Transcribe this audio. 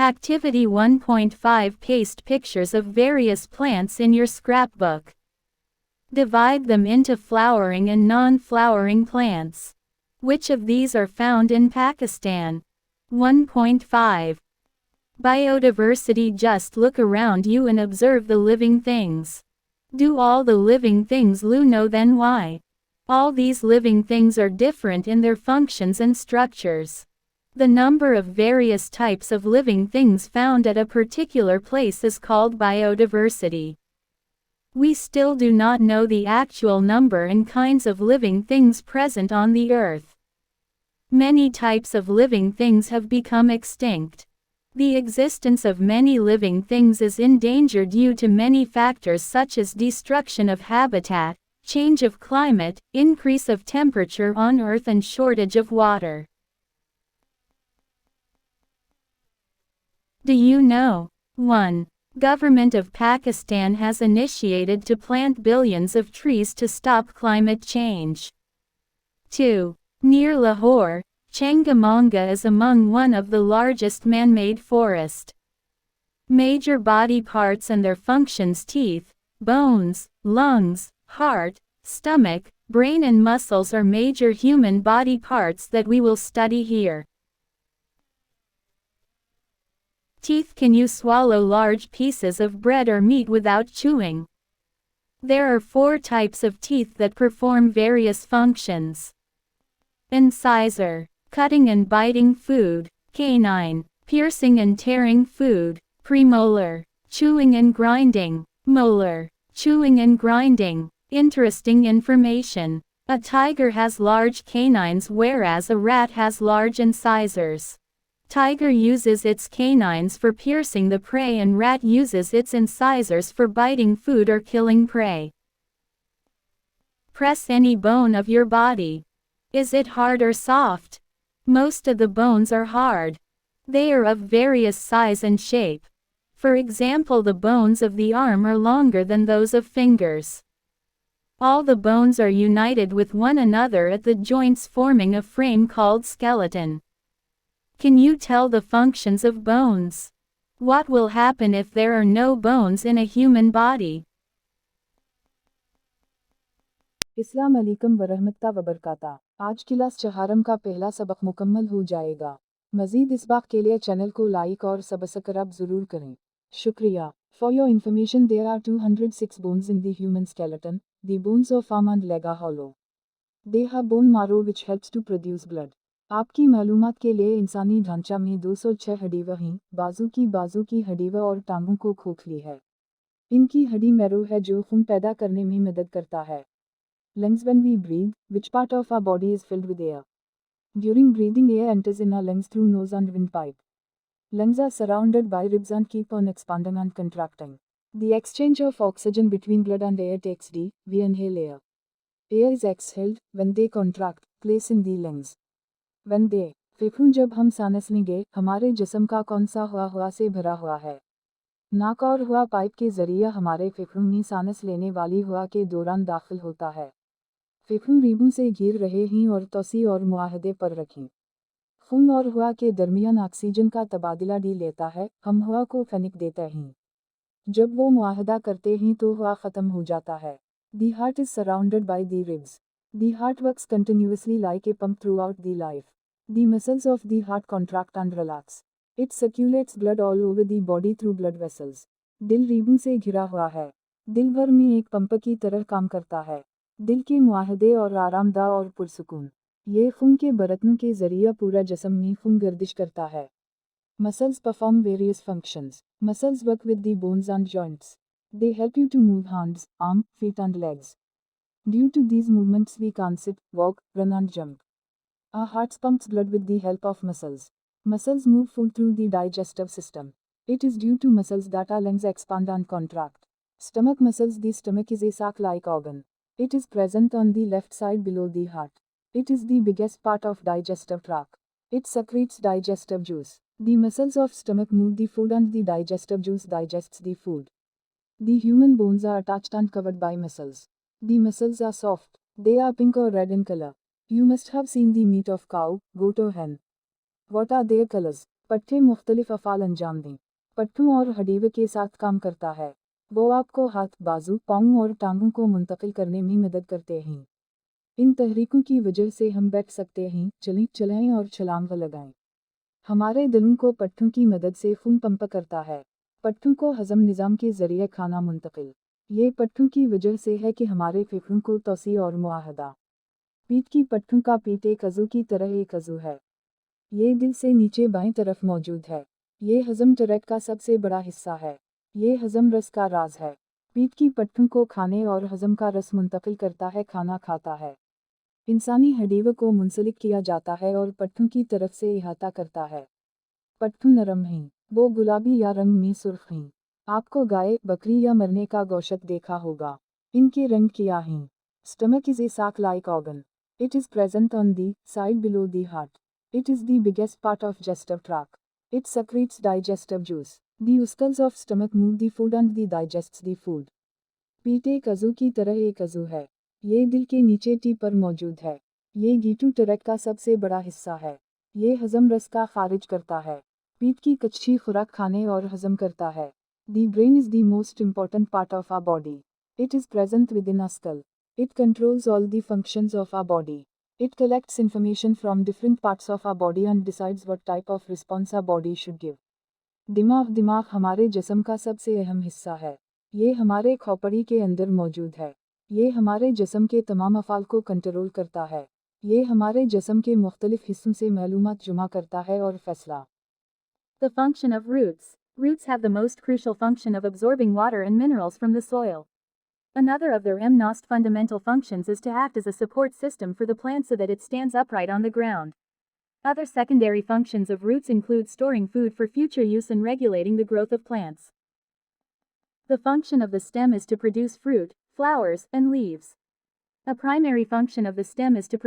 Activity 1.5 Paste pictures of various plants in your scrapbook. Divide them into flowering and non-flowering plants. Which of these are found in Pakistan? 1.5. Biodiversity. Just look around you and observe the living things. Do all the living things know? Then why? All these living things are different in their functions and structures. The number of various types of living things found at a particular place is called biodiversity. We still do not know the actual number and kinds of living things present on the earth. Many types of living things have become extinct. The existence of many living things is in danger due to many factors such as destruction of habitat, change of climate, increase of temperature on Earth and shortage of water. Do you know? 1. Government of Pakistan has initiated to plant billions of trees to stop climate change. 2. Near Lahore, Changamanga is among one of the largest man-made forest. Major body parts and their functions: teeth, bones, lungs, heart, stomach, brain and muscles are major human body parts that we will study here. Teeth. Can you swallow large pieces of bread or meat without chewing? There are 4 types of teeth that perform various functions. Incisor, cutting and biting food. Canine, piercing and tearing food. Premolar, chewing and grinding. Molar, chewing and grinding. Interesting information. A tiger has large canines whereas a rat has large incisors. Tiger uses its canines for piercing the prey and rat uses its incisors for biting food or killing prey. Press any bone of your body. Is it hard or soft? Most of the bones are hard. They are of various size and shape. For example, the bones of the arm are longer than those of fingers. All the bones are united with one another at the joints, forming a frame called skeleton. Can you tell the functions of bones? What will happen if there are no bones in a human body? अस्सलाम वालेकुम वरहमतुल्लाहि वबरकाता। आज class चहारम का पहला सबक मुकम्मल हो जाएगा। मज़ीद इस बात के लिए चैनल को लाइक और सब्सक्राइब ज़रूर करें। शुक्रिया। For your information, there are 206 bones in the human skeleton. The bones of arm and leg are hollow. They have bone marrow which helps to produce blood. आपकी मालूमात के लिए इंसानी ढांचा में 206 हड्डियाँ हैं। बाजू की हड्डियाँ और टांगों को खोखली है। इनकी हड्डी मैरो है जो खून पैदा करने में मदद करता है। Lungs. When we breathe, which part of our body is filled with air? During breathing, air enters in our lungs through nose and windpipe. Lungs are surrounded by ribs and keep on expanding and contracting. The exchange of oxygen between blood and air takes D. We inhale air. Air is exhaled when they contract, place in the lungs. When they फेफड़ों जब हम सांस लेंगे, हमारे जिस्म का कौन सा हवा से भरा हुआ है? नाक और हवा पाइप के जरिए हमारे फेफड़ों में सांस लेने वाली हवा के दौरान दाखिल होता है। फेफड़ों रिबों से घिर रहे हैं और तोसी और मुआहदे पर रखें। खून और हवा के दरमियान ऑक्सीजन का तबादला डी लेता है, हम हवा को फेंक देते हैं। जब वो मुआहदा करते हैं तो हवा ख़त्म हो जाता है। The heart is surrounded by the ribs. The heart works continuously like a pump throughout the life. The muscles of the heart contract and relax. It circulates blood all over the body through blood vessels. दिल रिबों से घिरा हुआ है। दिल भर में एक pump की तरह काम करता है। दिल के मुआहदे और आरामदा और पुरसुकून। ये खून के बरतनों के जरिए पूरा जिस्म में खून गर्दिश करता है। Muscles perform various functions. Muscles work with the bones and joints. They help you to move hands, arms, feet and legs. Due to these movements we can sit, walk, run and jump. Our hearts pumps blood with the help of muscles. Muscles move food through the digestive system. It is due to muscles that our lungs expand and contract. Stomach muscles. The stomach is a sac-like organ. It is present on the left side below the heart. It is the biggest part of digestive tract. It secretes digestive juice. The muscles of stomach move the food and the digestive juice digests the food. The human bones are attached and covered by muscles. The muscles are soft. They are pink or red in color. You must have seen the meat of cow, goat or hen. What are their colors? पट्टे मुख्तलिफ अफ़ाल अंजाम दें। पट्टों और हडीवे के साथ काम करता है। वो आपको हाथ, बाजू, पाँव और टांगों को मुंतकिल करने में मदद करते हैं। इन तहरीकों की वजह से हम बैठ सकते हैं, चलें और छलांग लगाएं। हमारे दिलों को पट्टों की मदद से खून पंप करता है। पट्टों को हजम निज़ाम के ज़रिए खाना मुंतकिल। ये पट्टों की वजह से है कि हमारे फेफड़ों को तोसी और मुआहदा। पीठ की पट्टों का पीठ एक अज़ू की तरह एक अज़ू है। ये दिल से नीचे बाएं तरफ मौजूद है। ये हजम ट्रैक का सबसे बड़ा हिस्सा है। ये हजम रस का राज है। पीठ की पट्टों को खाने और हजम का रस मुंतकिल करता है, खाना खाता है। इंसानी हड्डियों को मुंसलिक किया जाता है और पट्टों की तरफ से इहाता करता है। पट्टू नरम हैं, वो गुलाबी या रंग में सुर्ख हैं। आपको गाय, बकरी या मरने का गोश्त देखा होगा। इनके रंग क्या हैं? Stomach is a sac like organ. It is present on the side below the heart. It is the biggest part of digestive tract. It secretes digestive juice. The muscles of stomach move the food and the digests the food. पीठ एक अज़ू की तरह एक अज़ू है। ये दिल के नीचे टी पर मौजूद है। ये गीटू ट्रैक का सबसे बड़ा हिस्सा है। ये हजम रस का खारिज करता है। पीठ की कच्ची खुराक खाने और हजम करता है। The brain is the most important part of our body. It is present within our skull. It controls all the functions of our body. It collects information from different parts of our body and decides what type of response our body should give. दिमाग हमारे जिस्म का सबसे अहम हिस्सा है। ये हमारे खोपड़ी के अंदर मौजूद है। ये हमारे जिस्म के तमाम अफ़ाल को कंट्रोल करता है। ये हमारे जिस्म के मुख्तलिफ हिस्सों से मालूमात जमा करता है और फैसला। The function of roots. Roots have the most crucial function of absorbing water and minerals from the soil. Another of their most fundamental functions is to act as a support system for the plant so that it stands upright on the ground. Other secondary functions of roots include storing food for future use and regulating the growth of plants. The function of the stem is to produce fruit, flowers, and leaves. A primary function of the stem is to